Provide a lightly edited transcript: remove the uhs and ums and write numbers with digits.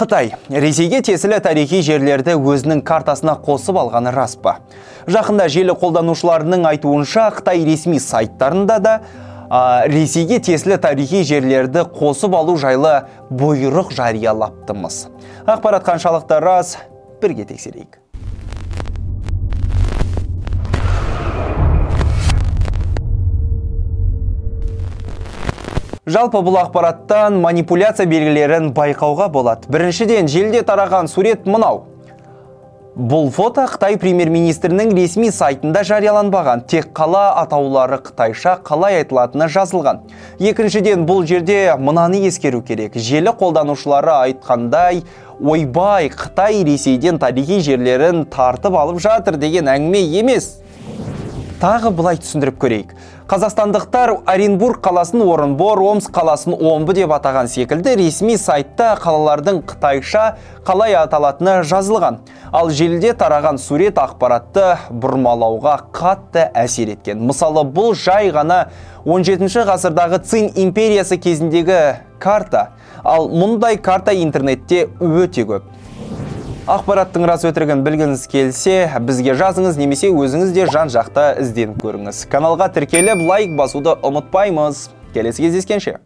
Қытай Ресейге тиесілі тарихи жерлерді өзінің картасына қосып алғаны рас па? Жақында желі қолданушыларының айтуынша Қытай ресми сайттарында да Ресейге тиесілі тарихи жерлерді қосып алу жайлы бұйрық жариялаптымыз. Ақпарат қаншалықты рас, бірге тексерейік. Жалпы бұл ақпараттан манипуляция белгілерін байқауға болады. Біріншіден, желіде тараған сурет мынау. Бұл фото Қытай премьер-министрінің ресми сайтында жарияланбаған, тек қала атаулары қытайша қалай айтылатыны жазылған. Екіншіден, бұл жерде мынаны ескеру керек. Желі қолданушылары айтқандай, ойбай, Қытай Ресейден тарихи жерлерін тартып алып жатыр деген әңгіме емес. Тағы былай түсіндіріп көрейік. Қазақстандықтар Оренбург қаласын Орынбор, Омск қаласын Омбы деп атаған секілді ресми сайтта қалалардың қытайша қалай аталатыны жазылған. Ал желіде тараған сурет ақпаратты бұрмалауға қатты әсер еткен. Мысалы, бұл жай ғана 17 ғасырдағы Цин империясы кезіндегі карта. Ал мұндай карта интернетте өте көп. Ақпараттың рас өтірігін білгіңіз келсе, бізге жазыңыз, немесе өзіңіз де жан-жақта ізденіп көріңіз. Каналға тіркеліп, лайк басуды ұмытпаймыз. Келесі кездескенше.